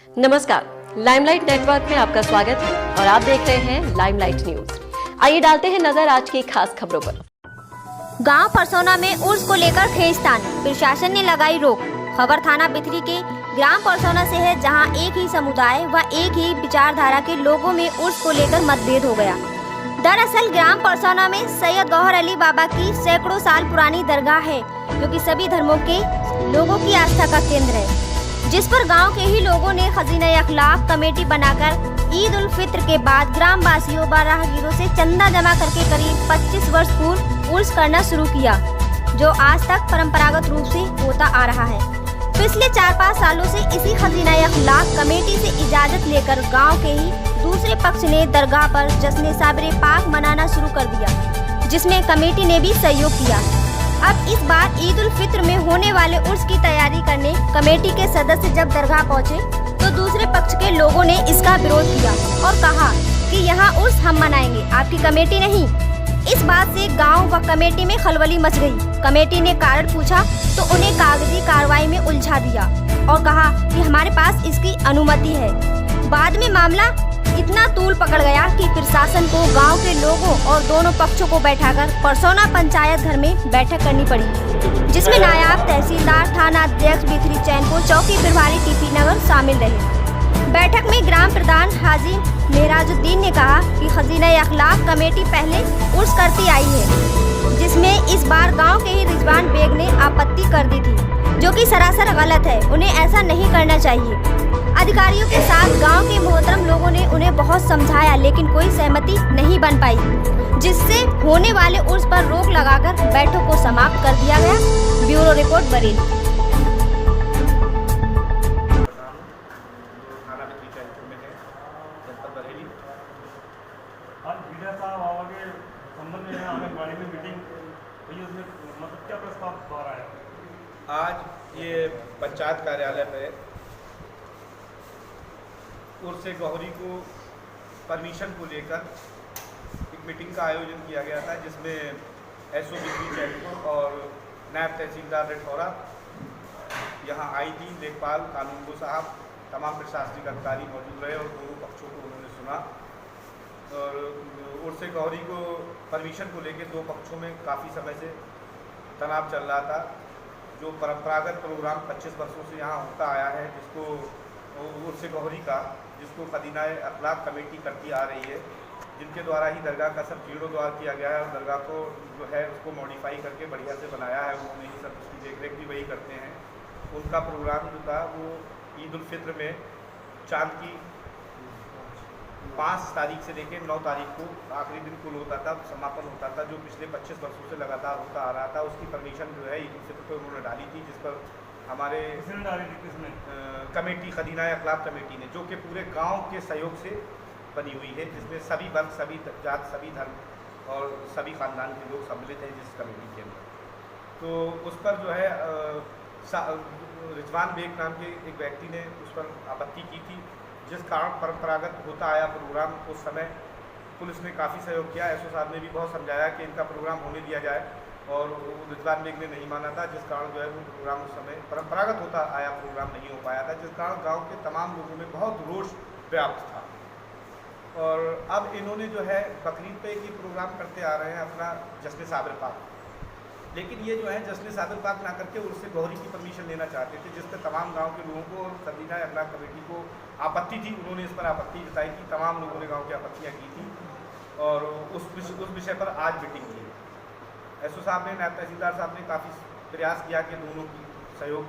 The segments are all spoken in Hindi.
नमस्कार, लाइमलाइट नेटवर्क में आपका स्वागत है और आप देख रहे हैं लाइमलाइट न्यूज। आइए डालते हैं नजर आज की खास खबरों पर। गांव परसोना में उर्स को लेकर खींचतान, प्रशासन ने लगाई रोक। खबर थाना बिथरी के ग्राम परसोना से है, जहां एक ही समुदाय व एक ही विचारधारा के लोगों में उर्स को लेकर मतभेद हो गया। दरअसल ग्राम परसोना में सैयद गौहर अली बाबा की सैकड़ों साल पुरानी दरगाह है, जो कि सभी धर्मों के लोगों की आस्था का केंद्र है, जिस पर गांव के ही लोगों ने खजीना अखलाक कमेटी बनाकर ईद उल फित्र के बाद ग्राम वासियों व राहगीरों से चंदा जमा करके करीब 25 वर्ष पूर्व उर्स करना शुरू किया, जो आज तक परंपरागत रूप से होता आ रहा है। पिछले 4-5 सालों से इसी खजीना अखलाक कमेटी से इजाजत लेकर गांव के ही दूसरे पक्ष ने दरगाह पर जश्न साबरे पाक मनाना शुरू कर दिया, जिसमें कमेटी ने भी सहयोग किया। अब इस बार ईद उल फित्र में होने वाले उर्स की तैयारी करने कमेटी के सदस्य जब दरगाह पहुंचे, तो दूसरे पक्ष के लोगों ने इसका विरोध किया और कहा कि यहाँ उर्स हम मनाएंगे, आपकी कमेटी नहीं। इस बात से गांव व कमेटी में खलबली मच गई। कमेटी ने कारण पूछा तो उन्हें कागजी कार्रवाई में उलझा दिया और कहा कि हमारे पास इसकी अनुमति है। बाद में मामला इतना तूल पकड़ गया कि प्रशासन को गांव के लोगों और दोनों पक्षों को बैठाकर परसोना पंचायत घर में बैठक करनी पड़ी, जिसमें नायब तहसीलदार, थाना अध्यक्ष बिथरी चैनपुर, चौकी प्रभारी टीपी नगर शामिल रहे। बैठक में ग्राम प्रधान हाजी मेहराजुद्दीन ने कहा कि खजीना अखलाक कमेटी पहले उर्स करती आई है, जिसमें इस बार गाँव के ही रिजवान बेग ने आपत्ति कर दी थी, जो कि सरासर गलत है। उन्हें ऐसा नहीं करना चाहिए। अधिकारियों के साथ गांव के मोहतरम लोगों ने उन्हें बहुत समझाया, लेकिन कोई सहमति नहीं बन पाई, जिससे होने वाले उर्स पर रोक लगाकर बैठक को समाप्त कर दिया गया। Bureau report Bareilly. आज ये पंचायत कार्यालय में उर्स गौहरी को परमिशन को लेकर एक मीटिंग का आयोजन किया गया था, जिसमें एसओ बिथरी चैनपुर और नायब तहसीलदार रिठौरा यहाँ आई थी, लेखपाल कानूनगो साहब, तमाम प्रशासनिक अधिकारी मौजूद रहे और दोनों पक्षों को उन्होंने सुना। और उर्स गौहरी को परमिशन को लेकर दो पक्षों में काफ़ी समय से तनाव चल रहा था। जो परंपरागत प्रोग्राम 25 वर्षों से यहाँ होता आया है, जिसको उर्स गौहरी का, जिसको खजीना अखलाक कमेटी करती आ रही है, जिनके द्वारा ही दरगाह का सब जीर्णोद्धार किया गया है और दरगाह को जो है उसको मॉडिफाई करके बढ़िया से बनाया है, उन्होंने ही सब उसकी देख रेख भी वही करते हैं। उनका प्रोग्राम जो था वो ईद उल फित्र में चाँद की 5 तारीख से लेकर 9 तारीख को आखिरी दिन कुल होता था, समापन होता था, जो पिछले 25 वर्षों से लगातार होता आ रहा था। उसकी परमिशन जो है ईद उल फित्र पर उन्होंने डाली थी, जिस पर हमारे कमेटी खजीना अखलाक कमेटी ने, जो कि पूरे गांव के सहयोग से बनी हुई है, जिसमें सभी वर्ग, सभी जात, सभी धर्म और सभी खानदान के लोग सम्मिलित हैं जिस कमेटी के अंदर। तो उस पर जो है रिजवान बेग नाम के एक व्यक्ति ने उस पर आपत्ति की थी, जिस कारण परंपरागत होता आया प्रोग्राम उस समय पुलिस ने काफ़ी सहयोग किया। एसओ साहब ने भी बहुत समझाया कि इनका प्रोग्राम होने दिया जाए, और रिजवान बेग ने नहीं माना था, जिस कारण जो है वो प्रोग्राम उस समय परंपरागत होता आया प्रोग्राम नहीं हो पाया था, जिस कारण गांव के तमाम लोगों में बहुत रोष व्याप्त था। और अब इन्होंने जो है बकरीद पे ये प्रोग्राम करते आ रहे हैं अपना जश्न साबिर पाक, लेकिन ये जो है जश्न साबिर पाक ना करके उर्स गौहरी की परमिशन लेना चाहते थे, जिस पर तमाम गाँव के लोगों को और खजीना अखलाक कमेटी को आपत्ति थी। उन्होंने इस पर आपत्ति जताई थी, तमाम लोगों ने गाँव की आपत्तियाँ की थी और उस विषय पर आज मीटिंग की। एसओ साहब ने, नायब तहसीलदार साहब ने काफ़ी प्रयास किया कि दोनों की सहयोग,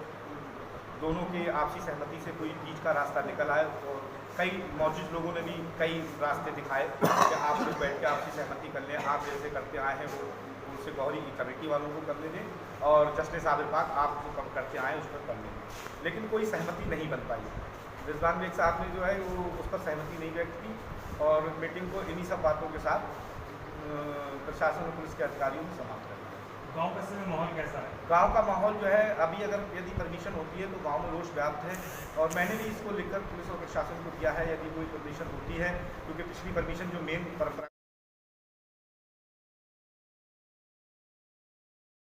दोनों के आपसी सहमति से कोई बीच का रास्ता निकल आए, और कई मौजूद लोगों ने भी कई रास्ते दिखाए कि आप लोग बैठ के आपसी सहमति कर लें, आप जैसे करते आए हैं वो उर्स गौहरी की कमेटी वालों को कर लें और जश्न साबिर पाक आप जो कम करते आए उस पर कर लें। लेकिन कोई सहमति नहीं बन पाई। रिजवान बेग साहब ने जो है वो उस पर सहमति नहीं व्यक्त की और मीटिंग को इन्हीं सब बातों के साथ प्रशासन और पुलिस के अधिकारियों ने समाप्त कर दिया। गाँव का समय माहौल कैसा है? गांव का माहौल जो है अभी अगर यदि परमिशन होती है तो गांव में रोष व्याप्त है, और मैंने भी इसको लिखकर पुलिस और प्रशासन को दिया है यदि कोई परमिशन होती है, क्योंकि पिछली परमिशन जो मेन परंपरा